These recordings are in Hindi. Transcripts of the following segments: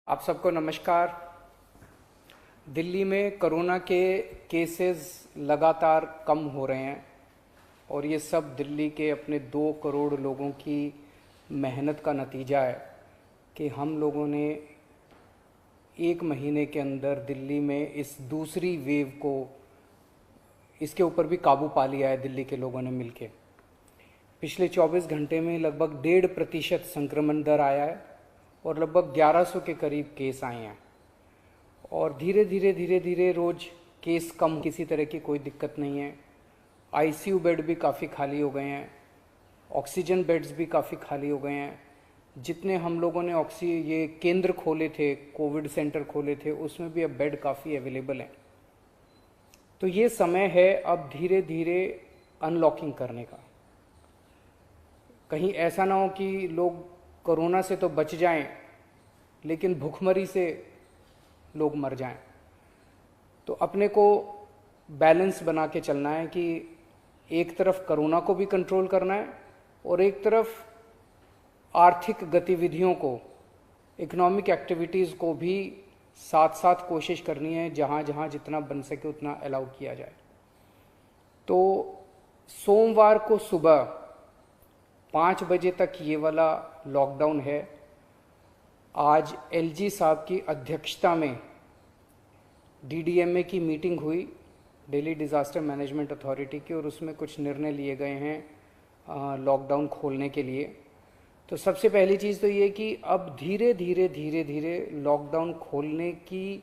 आप सबको नमस्कार। दिल्ली में कोरोना के केसेस लगातार कम हो रहे हैं और ये सब दिल्ली के अपने 2 करोड़ लोगों की मेहनत का नतीजा है कि हम लोगों ने 1 महीने के अंदर दिल्ली में इस दूसरी वेव को इसके ऊपर भी काबू पा लिया है। दिल्ली के लोगों ने मिलके पिछले 24 घंटे में लगभग 1.5% संक्रमण दर आया है और लगभग 1100 के करीब केस आए हैं और धीरे धीरे रोज केस कम, किसी तरह की कोई दिक्कत नहीं है। आईसीयू बेड भी काफ़ी खाली हो गए हैं, ऑक्सीजन बेड्स भी काफ़ी खाली हो गए हैं। जितने हम लोगों ने ये केंद्र खोले थे, कोविड सेंटर खोले थे, उसमें भी अब बेड काफ़ी अवेलेबल हैं। तो ये समय है अब धीरे धीरे अनलॉकिंग करने का। कहीं ऐसा ना हो कि लोग कोरोना से तो बच जाएं लेकिन भूखमरी से लोग मर जाएं। तो अपने को बैलेंस बना के चलना है कि एक तरफ कोरोना को भी कंट्रोल करना है और एक तरफ आर्थिक गतिविधियों को, इकोनॉमिक एक्टिविटीज़ को भी साथ साथ कोशिश करनी है, जहाँ जहाँ जितना बन सके उतना अलाउ किया जाए। तो सोमवार को सुबह 5 बजे तक ये वाला लॉकडाउन है। आज एलजी साहब की अध्यक्षता में डीडीएमए की मीटिंग हुई, दिल्ली डिज़ास्टर मैनेजमेंट अथॉरिटी की, और उसमें कुछ निर्णय लिए गए हैं लॉकडाउन खोलने के लिए। तो सबसे पहली चीज़ तो ये कि अब धीरे धीरे लॉकडाउन खोलने की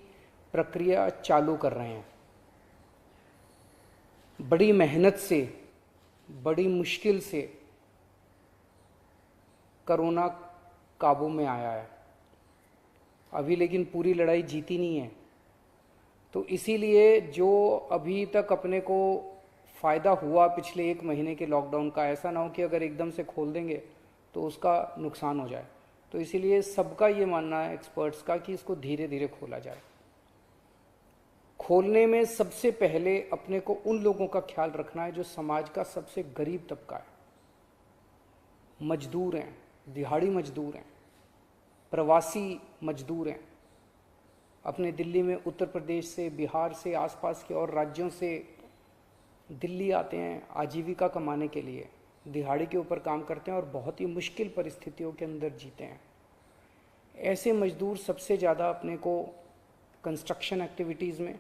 प्रक्रिया चालू कर रहे हैं। बड़ी मेहनत से, बड़ी मुश्किल से कोरोना काबू में आया है अभी, लेकिन पूरी लड़ाई जीती नहीं है। तो इसीलिए जो अभी तक अपने को फ़ायदा हुआ पिछले 1 महीने के लॉकडाउन का, ऐसा ना हो कि अगर एकदम से खोल देंगे तो उसका नुकसान हो जाए। तो इसीलिए सबका ये मानना है, एक्सपर्ट्स का, कि इसको धीरे धीरे खोला जाए। खोलने में सबसे पहले अपने को उन लोगों का ख्याल रखना है जो समाज का सबसे गरीब तबका है। मजदूर हैं, दिहाड़ी मजदूर हैं, प्रवासी मजदूर हैं। अपने दिल्ली में उत्तर प्रदेश से, बिहार से, आसपास के और राज्यों से दिल्ली आते हैं आजीविका कमाने के लिए, दिहाड़ी के ऊपर काम करते हैं और बहुत ही मुश्किल परिस्थितियों के अंदर जीते हैं। ऐसे मजदूर सबसे ज़्यादा अपने को कंस्ट्रक्शन एक्टिविटीज़ में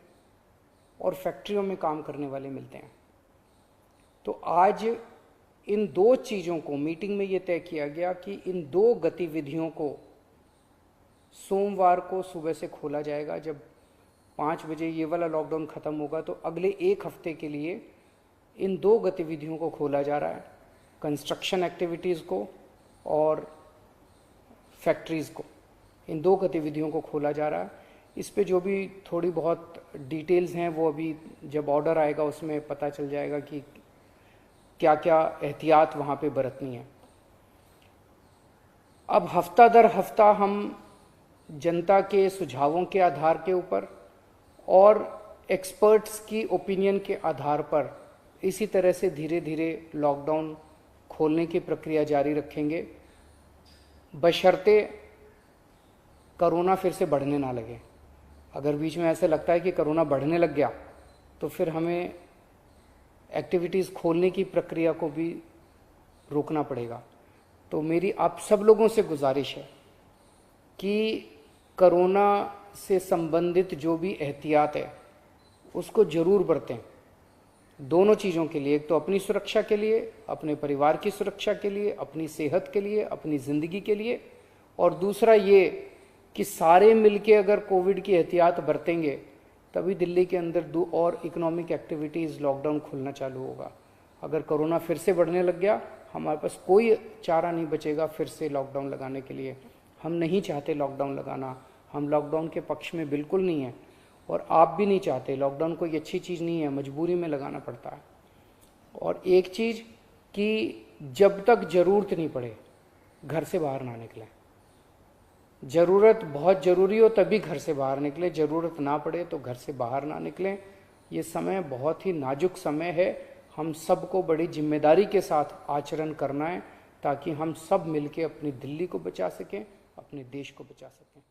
और फैक्ट्रियों में काम करने वाले मिलते हैं। तो आज इन 2 चीज़ों को मीटिंग में ये तय किया गया कि इन 2 गतिविधियों को सोमवार को सुबह से खोला जाएगा। जब 5 बजे ये वाला लॉकडाउन ख़त्म होगा तो अगले 1 हफ्ते के लिए इन 2 गतिविधियों को खोला जा रहा है, कंस्ट्रक्शन एक्टिविटीज़ को और फैक्ट्रीज़ को। इन 2 गतिविधियों को खोला जा रहा है। इस पे जो भी थोड़ी बहुत डिटेल्स हैं वो अभी जब ऑर्डर आएगा उसमें पता चल जाएगा कि क्या क्या एहतियात वहाँ पे बरतनी है। अब हफ्ता दर हफ्ता हम जनता के सुझावों के आधार के ऊपर और एक्सपर्ट्स की ओपिनियन के आधार पर इसी तरह से धीरे धीरे लॉकडाउन खोलने की प्रक्रिया जारी रखेंगे, बशर्ते कोरोना फिर से बढ़ने ना लगे। अगर बीच में ऐसे लगता है कि कोरोना बढ़ने लग गया तो फिर हमें एक्टिविटीज़ खोलने की प्रक्रिया को भी रोकना पड़ेगा। तो मेरी आप सब लोगों से गुजारिश है कि कोरोना से संबंधित जो भी एहतियात है उसको ज़रूर बरतें, दोनों चीज़ों के लिए। एक तो अपनी सुरक्षा के लिए, अपने परिवार की सुरक्षा के लिए, अपनी सेहत के लिए, अपनी ज़िंदगी के लिए, और दूसरा ये कि सारे मिलके अगर कोविड की एहतियात बरतेंगे तभी दिल्ली के अंदर 2 और इकोनॉमिक एक्टिविटीज़ लॉकडाउन खुलना चालू होगा। अगर कोरोना फिर से बढ़ने लग गया, हमारे पास कोई चारा नहीं बचेगा फिर से लॉकडाउन लगाने के लिए। हम नहीं चाहते लॉकडाउन लगाना, हम लॉकडाउन के पक्ष में बिल्कुल नहीं है और आप भी नहीं चाहते। लॉकडाउन कोई अच्छी चीज़ नहीं है, मजबूरी में लगाना पड़ता है। और एक चीज़ कि जब तक ज़रूरत नहीं पड़े घर से बाहर ना निकलें। ज़रूरत बहुत ज़रूरी हो तभी घर से बाहर निकलें, ज़रूरत ना पड़े तो घर से बाहर ना निकलें। ये समय बहुत ही नाजुक समय है, हम सबको बड़ी जिम्मेदारी के साथ आचरण करना है ताकि हम सब मिलके अपनी दिल्ली को बचा सकें, अपने देश को बचा सकें।